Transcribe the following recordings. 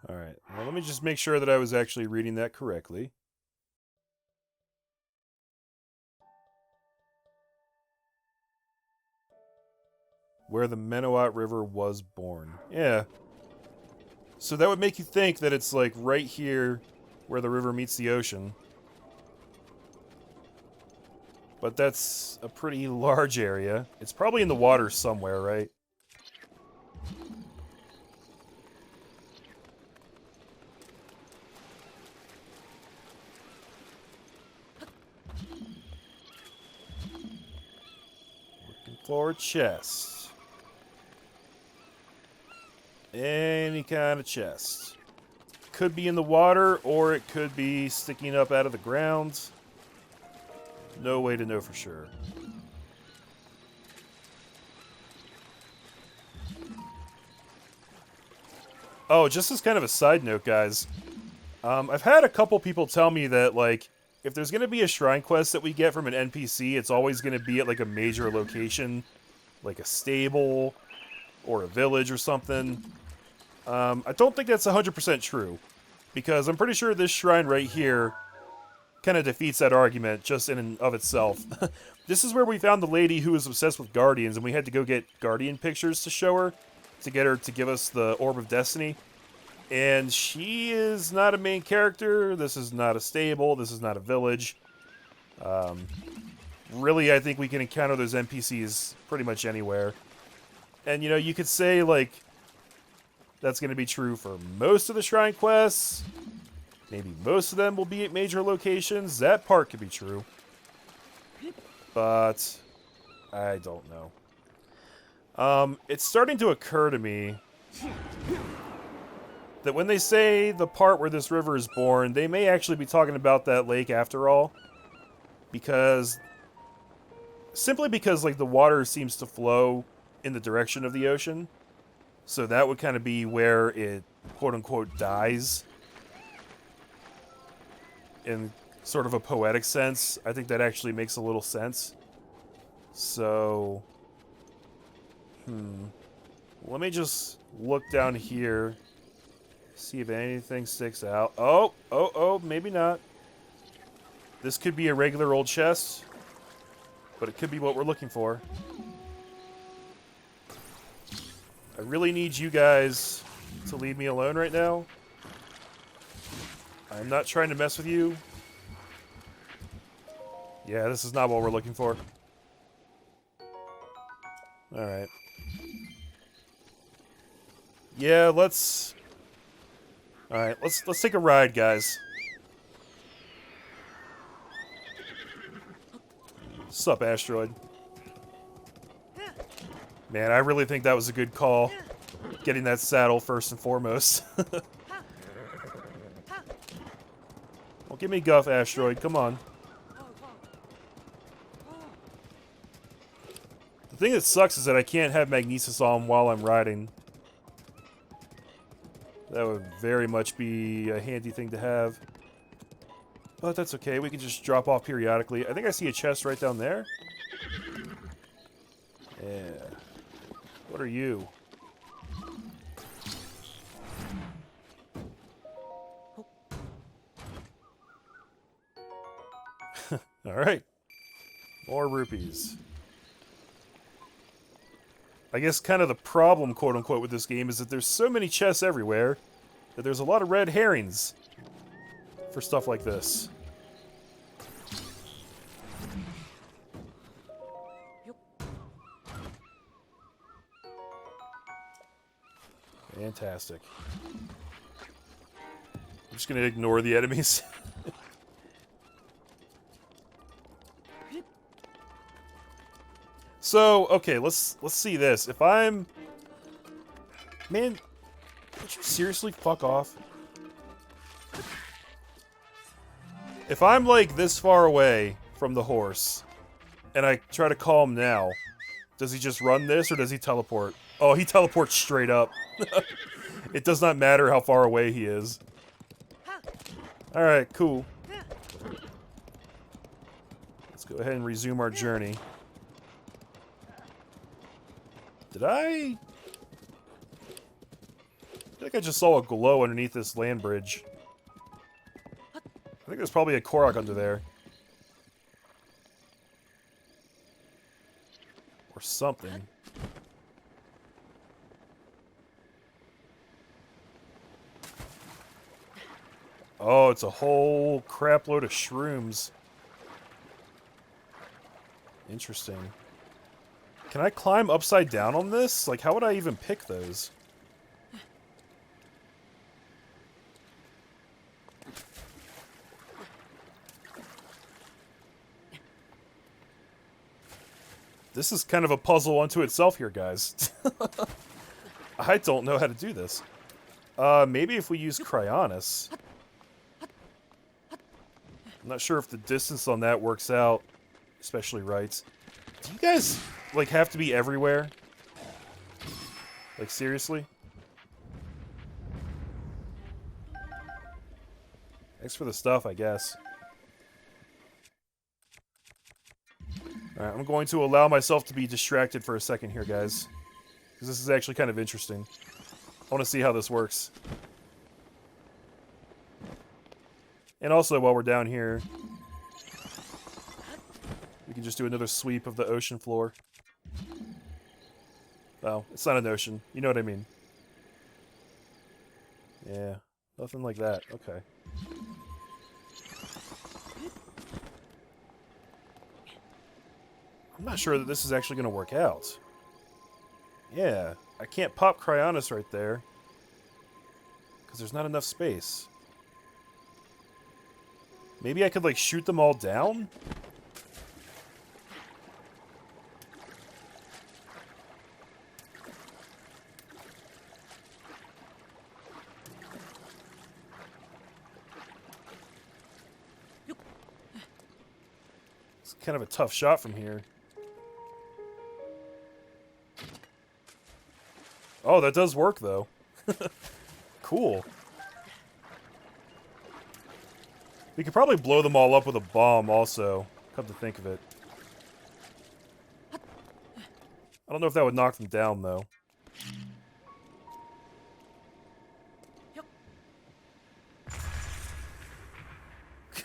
Alright, well, let me just make sure that I was actually reading that correctly. Where the Menowat River was born. Yeah. So that would make you think that it's like right here where the river meets the ocean. But that's a pretty large area. It's probably in the water somewhere, right? Looking for a chest. Any kind of chest. Could be in the water, or it could be sticking up out of the ground. No way to know for sure. Oh, just as kind of a side note, guys. I've had a couple people tell me that, like, if there's going to be a shrine quest that we get from an NPC, it's always going to be at, like, a major location. Like a stable, or a village or something. I don't think that's 100% true. Because I'm pretty sure this shrine right here kind of defeats that argument just in and of itself. This is where we found the lady who was obsessed with guardians, and we had to go get guardian pictures to show her, to get her to give us the Orb of Destiny. And she is not a main character, this is not a stable, this is not a village. Really, I think we can encounter those NPCs pretty much anywhere. And, you know, you could say, like, that's going to be true for most of the shrine quests. Maybe most of them will be at major locations. That part could be true. But I don't know. It's starting to occur to me that when they say the part where this river is born, they may actually be talking about that lake after all. Simply because, like, the water seems to flow in the direction of the ocean. So that would kind of be where it, quote-unquote, dies. In sort of a poetic sense. I think that actually makes a little sense. So... Let me just look down here. See if anything sticks out. Oh, maybe not. This could be a regular old chest. But it could be what we're looking for. I really need you guys to leave me alone right now. I'm not trying to mess with you. Yeah, this is not what we're looking for. Alright. Yeah, let's... Alright, let's take a ride, guys. Sup, Asteroid? Man, I really think that was a good call. Getting that saddle first and foremost. Well, give me guff, Asteroid. Come on. The thing that sucks is that I can't have Magnesis on while I'm riding. That would very much be a handy thing to have. But that's okay. We can just drop off periodically. I think I see a chest right down there. Yeah. What are you? Alright. More rupees. I guess kind of the problem, quote-unquote, with this game is that there's so many chests everywhere that there's a lot of red herrings for stuff like this. Fantastic. I'm just gonna ignore the enemies. So, okay, let's see this. If I'm... Man, would you seriously fuck off? If I'm, like, this far away from the horse, and I try to call him now, does he just run this, or does he teleport? Oh, he teleports straight up. It does not matter how far away he is. Alright, cool. Let's go ahead and resume our journey. Did I think I just saw a glow underneath this land bridge. I think there's probably a Korok under there. Or something. Oh, it's a whole crap load of shrooms. Interesting. Can I climb upside down on this? Like, how would I even pick those? This is kind of a puzzle unto itself here, guys. I don't know how to do this. Maybe if we use Cryonis. I'm not sure if the distance on that works out especially right. Do you guys, like, have to be everywhere? Like, seriously? Thanks for the stuff, I guess. Alright, I'm going to allow myself to be distracted for a second here, guys. Because this is actually kind of interesting. I want to see how this works. And also, while we're down here, we can just do another sweep of the ocean floor. Oh, it's not an ocean. You know what I mean. Yeah, nothing like that. Okay. I'm not sure that this is actually going to work out. Yeah, I can't pop Cryonis right there. Because there's not enough space. Maybe I could, like, shoot them all down? It's kind of a tough shot from here. Oh, that does work, though. Cool. We could probably blow them all up with a bomb, also. Come to think of it. I don't know if that would knock them down, though.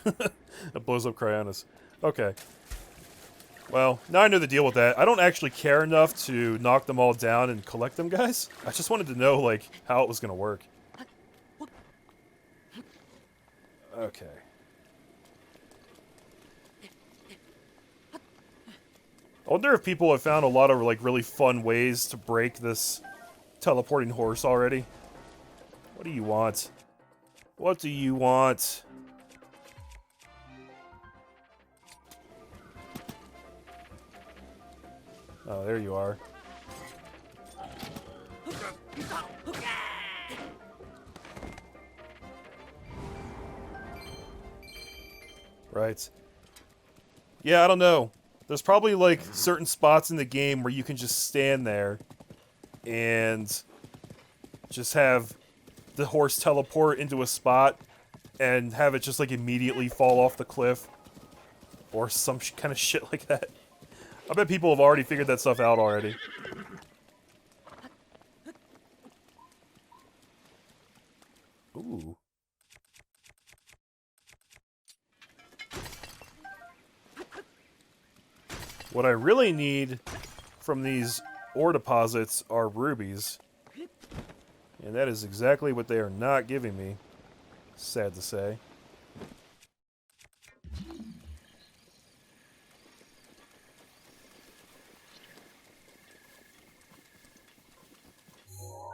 That blows up Cryonis. Okay. Well, now I know the deal with that. I don't actually care enough to knock them all down and collect them, guys. I just wanted to know, like, how it was gonna work. Okay. I wonder if people have found a lot of, like, really fun ways to break this teleporting horse already. What do you want? What do you want? Oh, there you are. Right. Yeah, I don't know. There's probably, like, certain spots in the game where you can just stand there and just have the horse teleport into a spot and have it just, like, immediately fall off the cliff. Or some kind of shit like that. I bet people have already figured that stuff out already. Ooh. What I really need from these ore deposits are rubies. And that is exactly what they are not giving me. Sad to say.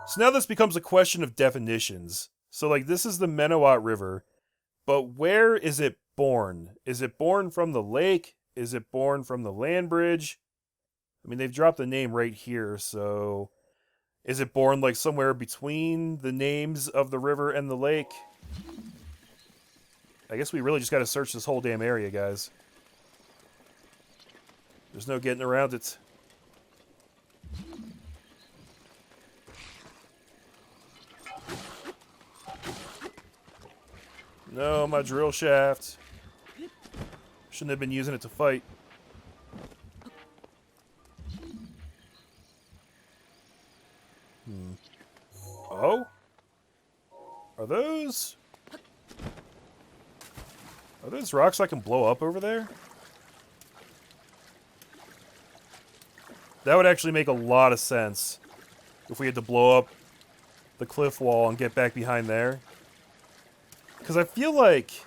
So now this becomes a question of definitions. So, like, this is the Menowat River, but where is it born? Is it born from the lake? Is it born from the land bridge? I mean, they've dropped the name right here, so... Is it born, like, somewhere between the names of the river and the lake? I guess we really just gotta search this whole damn area, guys. There's no getting around it. No, my drill shaft. Shouldn't have been using it to fight. Oh? those rocks I can blow up over there? That would actually make a lot of sense if we had to blow up the cliff wall and get back behind there. Because I feel like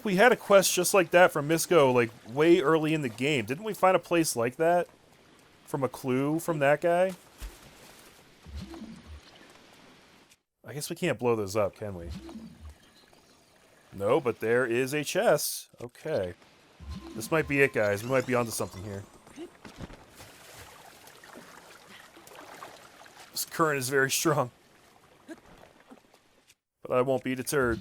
we had a quest just like that from Misco, like, way early in the game. Didn't we find a place like that? From a clue from that guy? I guess we can't blow those up, can we? No, but there is a chest. Okay. This might be it, guys. We might be onto something here. This current is very strong. But I won't be deterred.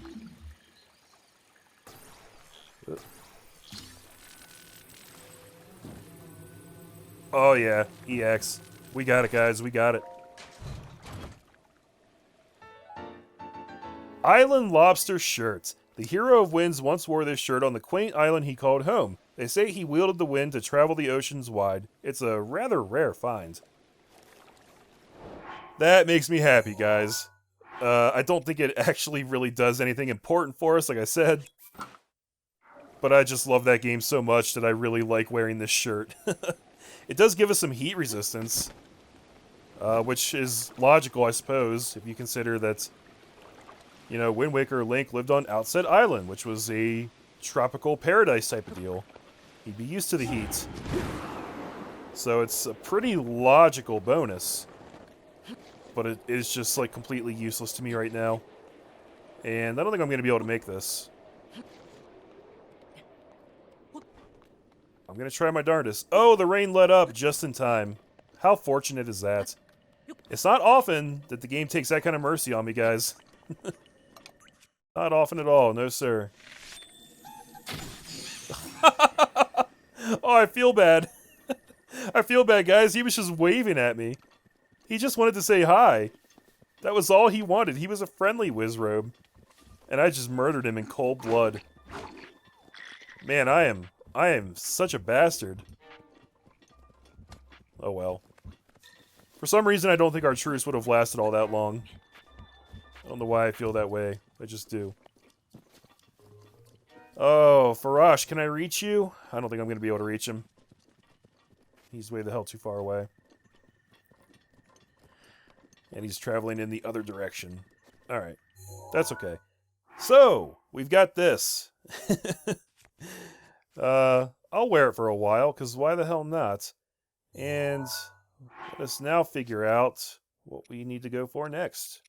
Oh yeah, EX. We got it, guys. We got it. Island Lobster Shirts. The hero of winds once wore this shirt on the quaint island he called home. They say he wielded the wind to travel the oceans wide. It's a rather rare find. That makes me happy, guys. I don't think it actually really does anything important for us, like I said. But I just love that game so much that I really like wearing this shirt. It does give us some heat resistance. Which is logical, I suppose, if you consider that, you know, Wind Waker Link lived on Outset Island, which was a tropical paradise type of deal. He'd be used to the heat. So it's a pretty logical bonus. But it is just, like, completely useless to me right now. And I don't think I'm going to be able to make this. I'm going to try my darndest. Oh, the rain let up just in time. How fortunate is that? It's not often that the game takes that kind of mercy on me, guys. Not often at all, no sir. Oh, I feel bad. I feel bad, guys. He was just waving at me. He just wanted to say hi. That was all he wanted. He was a friendly Wizrobe. And I just murdered him in cold blood. Man, I am such a bastard. Oh well. For some reason, I don't think our truce would have lasted all that long. I don't know why I feel that way. I just do. Oh, Farash, can I reach you? I don't think I'm going to be able to reach him. He's way the hell too far away. And he's traveling in the other direction. Alright. That's okay. So, we've got this. I'll wear it for a while, because why the hell not? And let us now figure out what we need to go for next.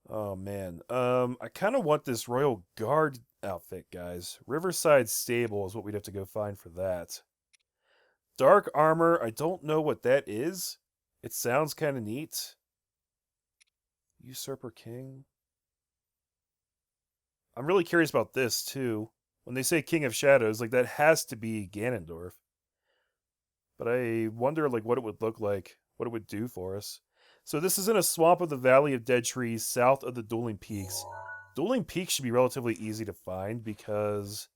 Oh, man. I kind of want this Royal Guard outfit, guys. Riverside Stable is what we'd have to go find for that. Dark Armor, I don't know what that is. It sounds kind of neat. Usurper King. I'm really curious about this, too. When they say King of Shadows, like, that has to be Ganondorf. But I wonder, like, what it would look like. What it would do for us. So this is in a swamp of the Valley of Dead Trees, south of the Dueling Peaks. Dueling Peaks should be relatively easy to find, because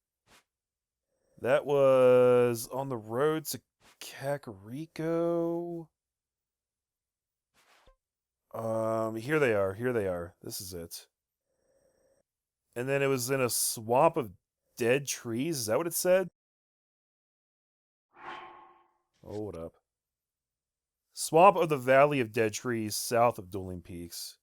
that was on the road to Kakariko. Here they are. Here they are. This is it. And then it was in a swamp of dead trees. Is that what it said? Hold up. Swamp of the Valley of Dead Trees, south of Dueling Peaks.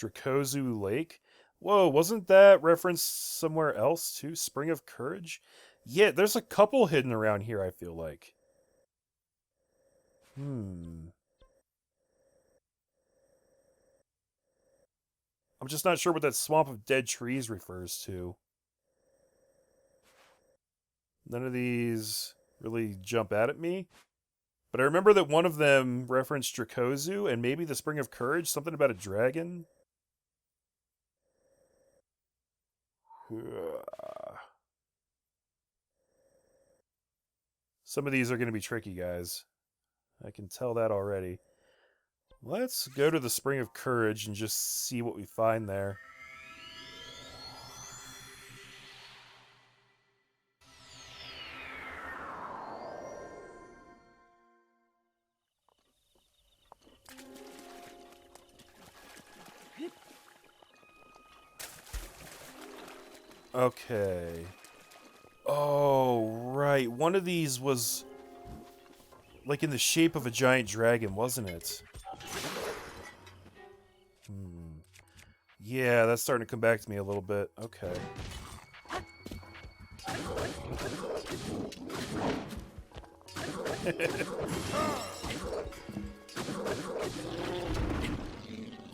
Dracozu Lake? Whoa, wasn't that referenced somewhere else too? Spring of Courage? Yeah, there's a couple hidden around here, I feel like. I'm just not sure what that Swamp of Dead Trees refers to. None of these really jump out at me. But I remember that one of them referenced Dracozu and maybe the Spring of Courage, something about a dragon. Some of these are going to be tricky, guys. I can tell that already. Let's go to the Spring of Courage and just see what we find there. Okay. Oh, right. One of these was like in the shape of a giant dragon, wasn't it? Yeah, that's starting to come back to me a little bit. Okay.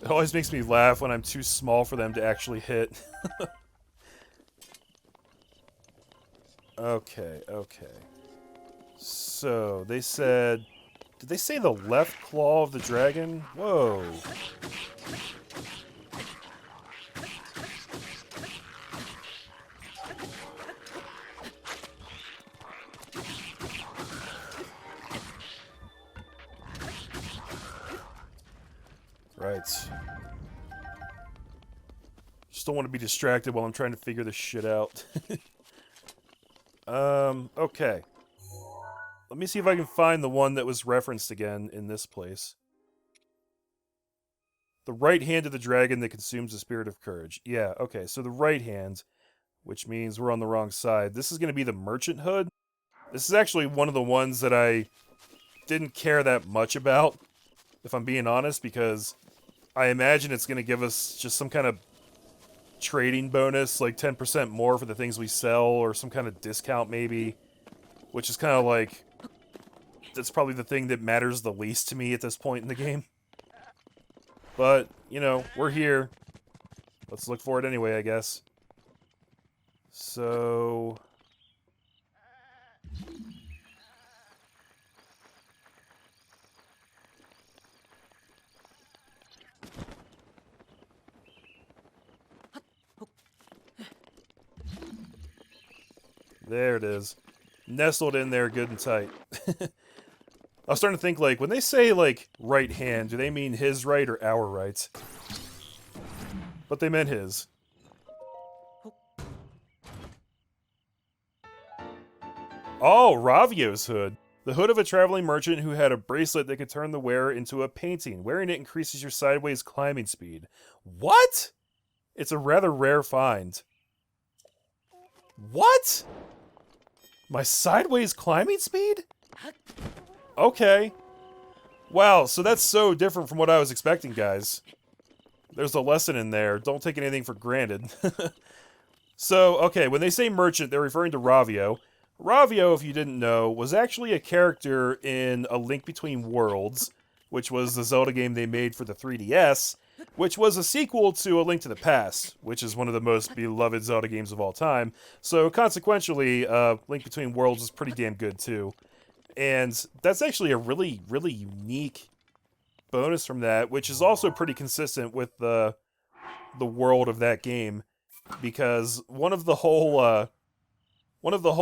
It always makes me laugh when I'm too small for them to actually hit. Okay, okay. So, they said... Did they say the left claw of the dragon? Whoa. Right. Just don't want to be distracted while I'm trying to figure this shit out. Okay. Let me see if I can find the one that was referenced again in this place. The right hand of the dragon that consumes the spirit of courage. Yeah, okay, so the right hand, which means we're on the wrong side. This is going to be the merchant hood. This is actually one of the ones that I didn't care that much about, if I'm being honest, because I imagine it's going to give us just some kind of trading bonus, like 10% more for the things we sell, or some kind of discount maybe, which is kind of like, that's probably the thing that matters the least to me at this point in the game. But, you know, we're here. Let's look for it anyway, I guess. So... there it is. Nestled in there good and tight. I was starting to think, like, when they say, like, right hand, do they mean his right or our right? But they meant his. Oh, Ravio's hood. The hood of a traveling merchant who had a bracelet that could turn the wearer into a painting. Wearing it increases your sideways climbing speed. What? It's a rather rare find. What? My sideways climbing speed? Okay. Wow, so that's so different from what I was expecting, guys. There's a lesson in there. Don't take anything for granted. So, okay, when they say merchant, they're referring to Ravio. Ravio, if you didn't know, was actually a character in A Link Between Worlds, which was the Zelda game they made for the 3DS, which was a sequel to A Link to the Past, which is one of the most beloved Zelda games of all time. So, consequentially, Link Between Worlds is pretty damn good, too. And that's actually a really, really unique bonus from that, which is also pretty consistent with the world of that game, because one of the whole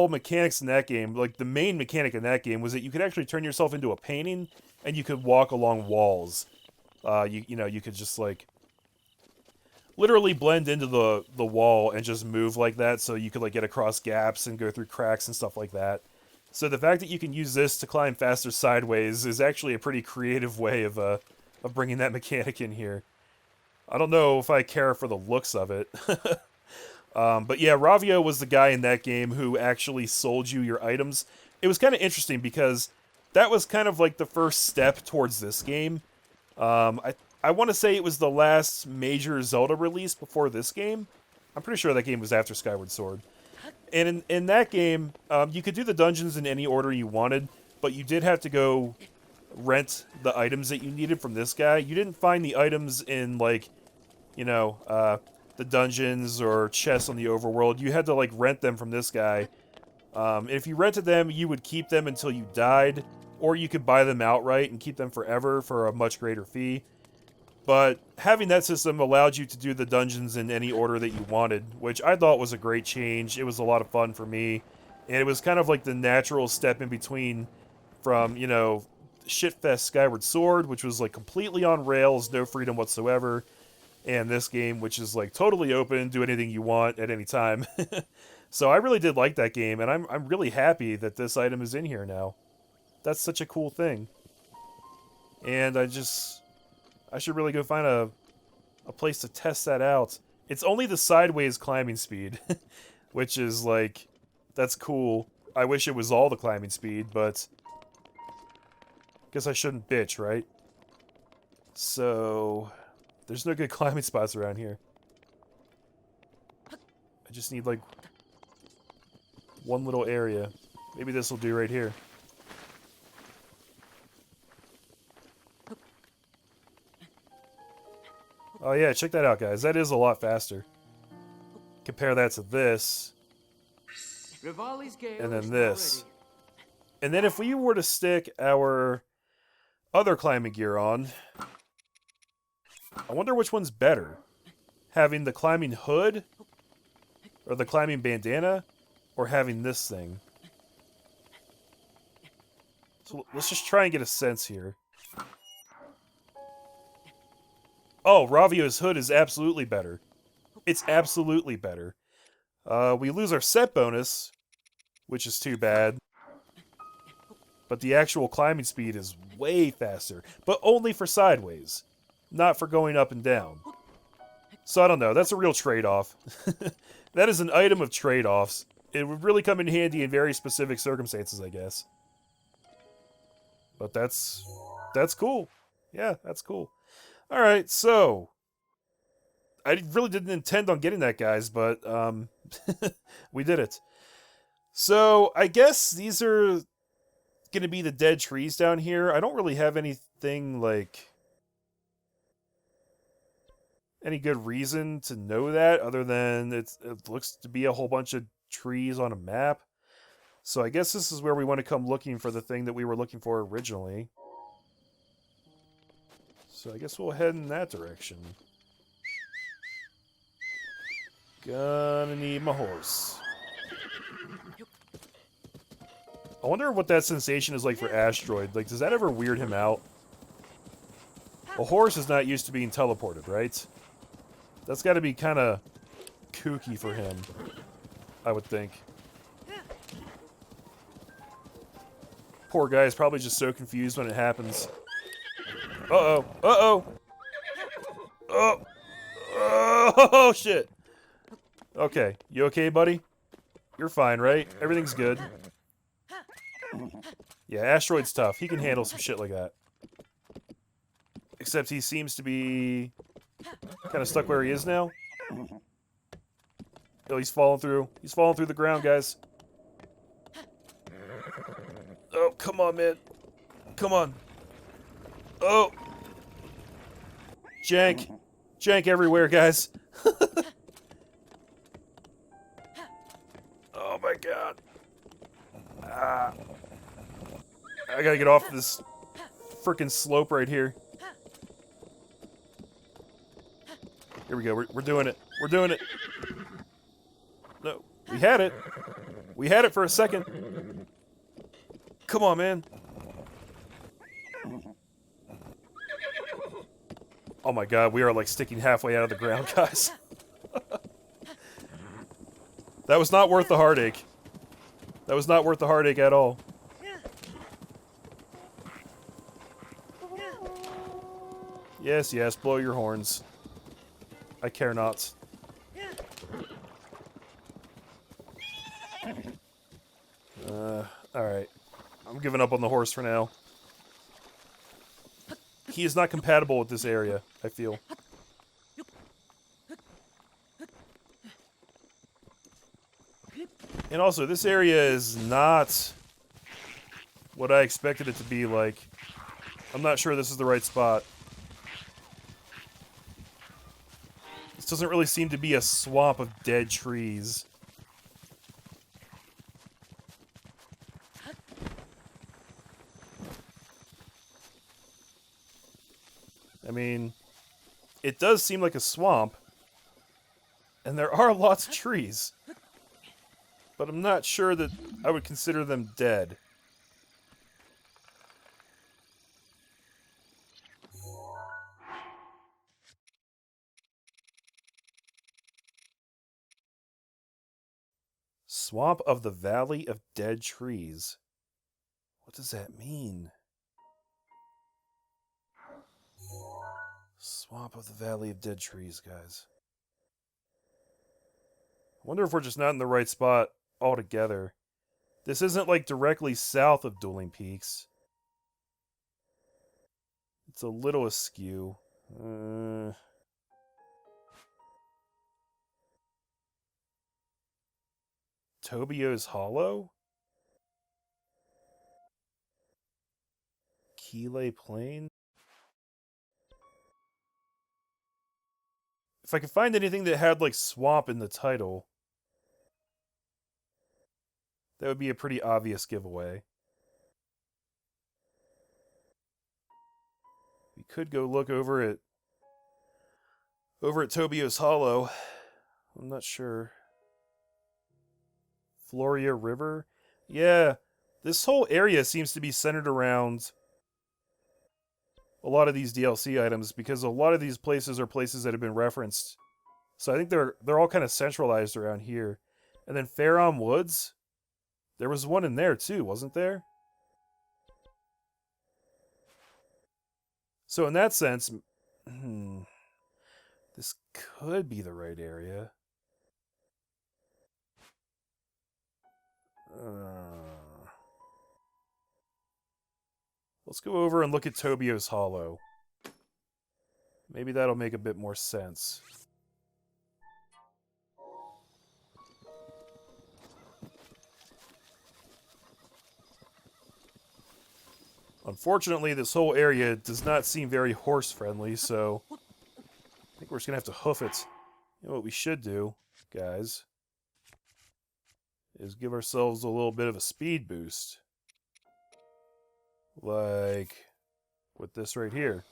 mechanics in that game, like the main mechanic in that game, was that you could actually turn yourself into a painting, and you could walk along walls. You could just like literally blend into the wall and just move like that, so you could like get across gaps and go through cracks and stuff like that. So the fact that you can use this to climb faster sideways is actually a pretty creative way of bringing that mechanic in here. I don't know if I care for the looks of it. But yeah, Ravio was the guy in that game who actually sold you your items. It was kind of interesting because that was kind of like the first step towards this game. I want to say it was the last major Zelda release before this game. I'm pretty sure that game was after Skyward Sword. And in that game, you could do the dungeons in any order you wanted, but you did have to go rent the items that you needed from this guy. You didn't find the items in, like, the dungeons or chests on the overworld. You had to, like, rent them from this guy. If you rented them, you would keep them until you died, or you could buy them outright and keep them forever for a much greater fee. But having that system allowed you to do the dungeons in any order that you wanted, which I thought was a great change. It was a lot of fun for me. And it was kind of like the natural step in between from, shitfest Skyward Sword, which was like completely on rails, no freedom whatsoever, and this game, which is like totally open, do anything you want at any time. So I really did like that game, and I'm really happy that this item is in here now. That's such a cool thing. And I should really go find a place to test that out. It's only the sideways climbing speed. which is like, that's cool. I wish it was all the climbing speed, but guess I shouldn't bitch, right? So, there's no good climbing spots around here. I just need like one little area. Maybe this will do right here. Oh yeah, check that out, guys. That is a lot faster. Compare that to this. And then this. And then if we were to stick our other climbing gear on, I wonder which one's better. Having the climbing hood, or the climbing bandana, or having this thing. So let's just try and get a sense here. Oh, Ravio's hood is absolutely better. It's absolutely better. We lose our set bonus, which is too bad. But the actual climbing speed is way faster. But only for sideways. Not for going up and down. So I don't know, that's a real trade-off. That is an item of trade-offs. It would really come in handy in very specific circumstances, I guess. But that's cool. Yeah, that's cool. Alright, so I really didn't intend on getting that, guys, but we did it. So I guess these are gonna be the dead trees down here. I don't really have anything like any good reason to know that other than it looks to be a whole bunch of trees on a map. So I guess this is where we want to come looking for the thing that we were looking for originally. So I guess we'll head in that direction. Gonna need my horse. I wonder what that sensation is like for Asteroid. Like, does that ever weird him out? A horse is not used to being teleported, right? That's got to be kind of kooky for him, I would think. Poor guy is probably just so confused when it happens. Uh-oh. Uh-oh. Oh. Oh, shit. Okay. You okay, buddy? You're fine, right? Everything's good. Yeah, Asteroid's tough. He can handle some shit like that. Except he seems to be kind of stuck where he is now. Oh, he's falling through. He's falling through the ground, guys. Oh, come on, man. Come on. Oh. Jank. Jank everywhere, guys. Oh, my God. Ah. I gotta get off this frickin' slope right here. Here we go. We're doing it. We're doing it. No. We had it. We had it for a second. Come on, man. Oh my God, we are like sticking halfway out of the ground, guys. That was not worth the heartache. That was not worth the heartache at all. Yes, yes, blow your horns. I care not. Alright. I'm giving up on the horse for now. He is not compatible with this area, I feel. And also, this area is not what I expected it to be like. I'm not sure this is the right spot. This doesn't really seem to be a swamp of dead trees. I mean, it does seem like a swamp, and there are lots of trees, but I'm not sure that I would consider them dead. Swamp of the Valley of Dead Trees. What does that mean? Swamp of the Valley of Dead Trees, guys. Wonder if we're just not in the right spot altogether. This isn't like directly south of Dueling Peaks. It's a little askew. Tobio's Hollow? Keeley Plain? If I could find anything that had like swamp in the title, that would be a pretty obvious giveaway. We could go look over at Tobio's Hollow. I'm not sure. Floria River? Yeah, this whole area seems to be centered around a lot of these DLC items because a lot of these places are places that have been referenced. So I think they're all kind of centralized around here. And then Faron Woods? There was one in there too, wasn't there? So in that sense, this could be the right area. Let's go over and look at Tobio's Hollow. Maybe that'll make a bit more sense. Unfortunately, this whole area does not seem very horse-friendly, so I think we're just going to have to hoof it. You know what we should do, guys, is give ourselves a little bit of a speed boost. Like with this right here.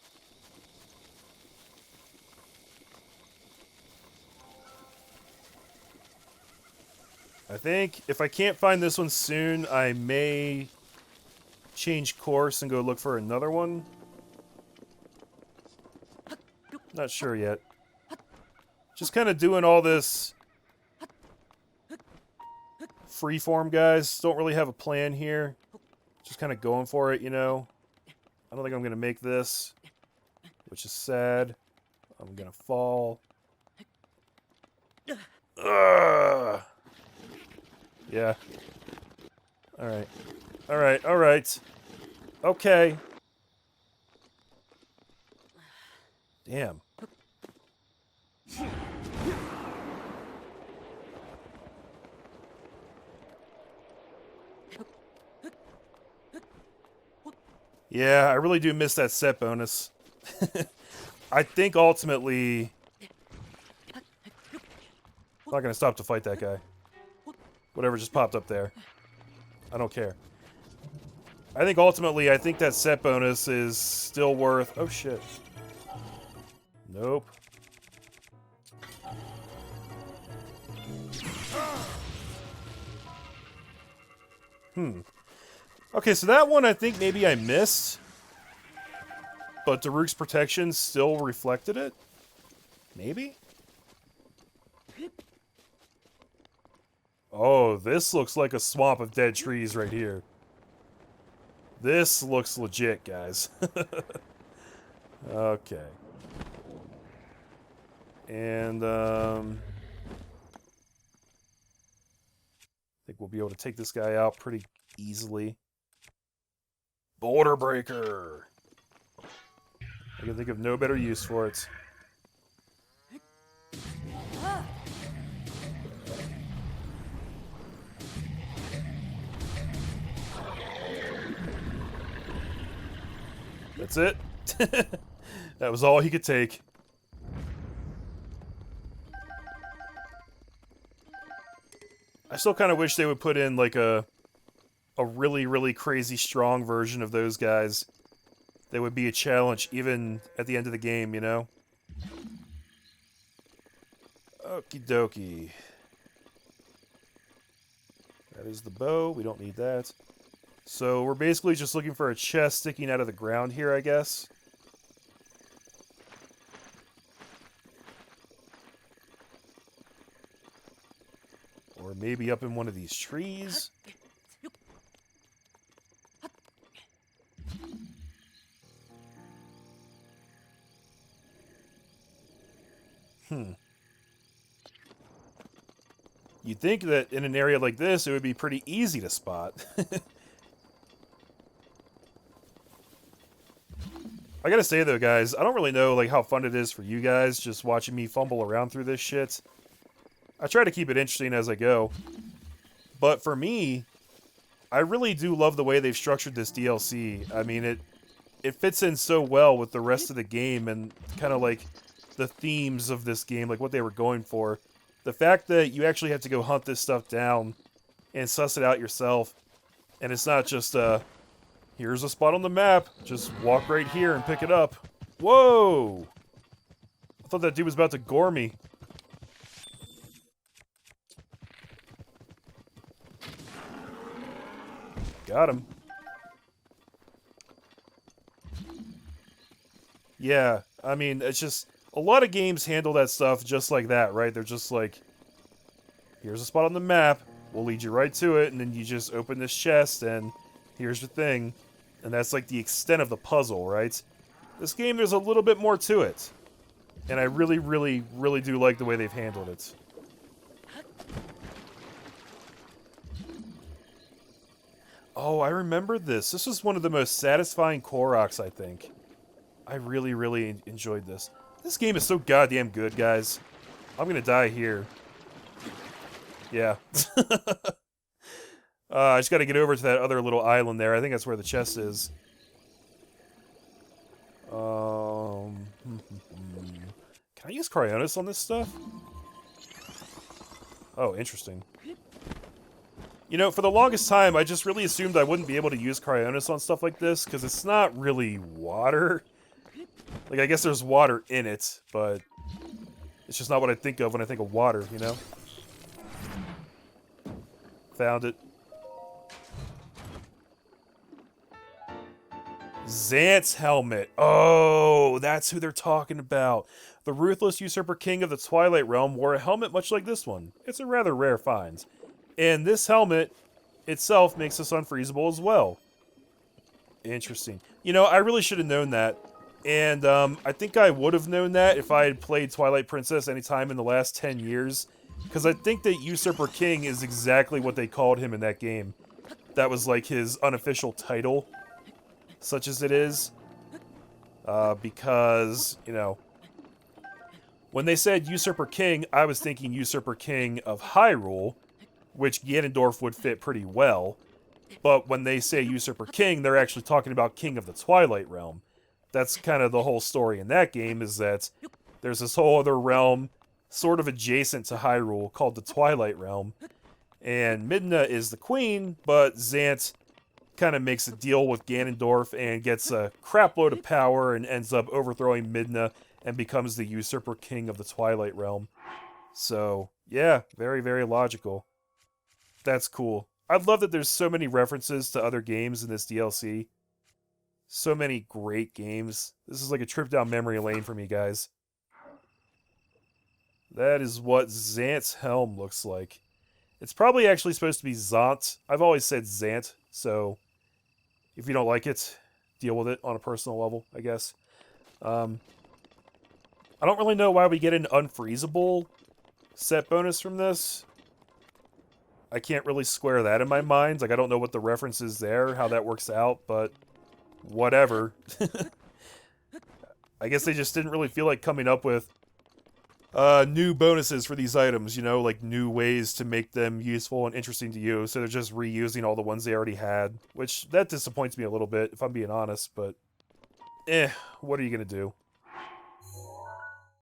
I think if I can't find this one soon, I may change course and go look for another one. Not sure yet. Just kind of doing all this freeform, guys. Don't really have a plan here. Just kind of going for it, you know. I don't think I'm going to make this, which is sad. I'm going to fall. Ugh. Yeah. Alright. Alright, alright. Okay. Damn. Yeah, I really do miss that set bonus. I think ultimately... I'm not going to stop to fight that guy. Whatever just popped up there. I don't care. I think ultimately, I think that set bonus is still worth... Oh, shit. Nope. Okay, so that one I think maybe I missed. But Daruk's protection still reflected it? Maybe? Oh, this looks like a swamp of dead trees right here. This looks legit, guys. Okay. And, I think we'll be able to take this guy out pretty easily. Boulder Breaker! I can think of no better use for it. That's it. That was all he could take. I still kind of wish they would put in like a really, really crazy strong version of those guys. That would be a challenge even at the end of the game, you know? Okie dokie. That is the bow. We don't need that. So we're basically just looking for a chest sticking out of the ground here, I guess. Or maybe up in one of these trees. You'd think that in an area like this, it would be pretty easy to spot. I gotta say though, guys, I don't really know like how fun it is for you guys just watching me fumble around through this shit. I try to keep it interesting as I go. But for me, I really do love the way they've structured this DLC. I mean, it fits in so well with the rest of the game and kind of like the themes of this game, like what they were going for. The fact that you actually have to go hunt this stuff down and suss it out yourself, and it's not just, here's a spot on the map, just walk right here and pick it up. Whoa! I thought that dude was about to gore me. Got him. Yeah, I mean, it's just, a lot of games handle that stuff just like that, right? They're just like, here's a spot on the map, we'll lead you right to it, and then you just open this chest, and here's the thing. And that's like the extent of the puzzle, right? This game, there's a little bit more to it. And I really, really, really do like the way they've handled it. Oh, I remember this. This was one of the most satisfying Koroks, I think. I really, really enjoyed this. This game is so goddamn good, guys. I'm gonna die here. Yeah. I just gotta get over to that other little island there. I think that's where the chest is. Can I use Cryonis on this stuff? Oh, interesting. You know, for the longest time, I just really assumed I wouldn't be able to use Cryonis on stuff like this, because it's not really water. Like, I guess there's water in it, but it's just not what I think of when I think of water, you know? Found it. Zant's helmet. Oh, that's who they're talking about. The ruthless usurper king of the Twilight Realm wore a helmet much like this one. It's a rather rare find. And this helmet itself makes this unfreezable as well. Interesting. You know, I really should have known that. And I think I would have known that if I had played Twilight Princess anytime in the last 10 years. Because I think that Usurper King is exactly what they called him in that game. That was like his unofficial title, such as it is. Because, you know, when they said Usurper King, I was thinking Usurper King of Hyrule, which Ganondorf would fit pretty well. But when they say Usurper King, they're actually talking about King of the Twilight Realm. That's kind of the whole story in that game, is that there's this whole other realm sort of adjacent to Hyrule called the Twilight Realm. And Midna is the queen, but Zant kind of makes a deal with Ganondorf and gets a crapload of power and ends up overthrowing Midna and becomes the Usurper King of the Twilight Realm. So, yeah, very, very logical. That's cool. I love that there's so many references to other games in this DLC. So many great games. This is like a trip down memory lane for me, guys. That is what Zant's helm looks like. It's probably actually supposed to be Zant. I've always said Zant, so if you don't like it, deal with it on a personal level, I guess. I don't really know why we get an unfreezable set bonus from this. I can't really square that in my mind. Like, I don't know what the reference is there, how that works out, but whatever. I guess they just didn't really feel like coming up with new bonuses for these items, you know, like new ways to make them useful and interesting to you, so they're just reusing all the ones they already had, which that disappoints me a little bit, if I'm being honest, but what are you gonna do?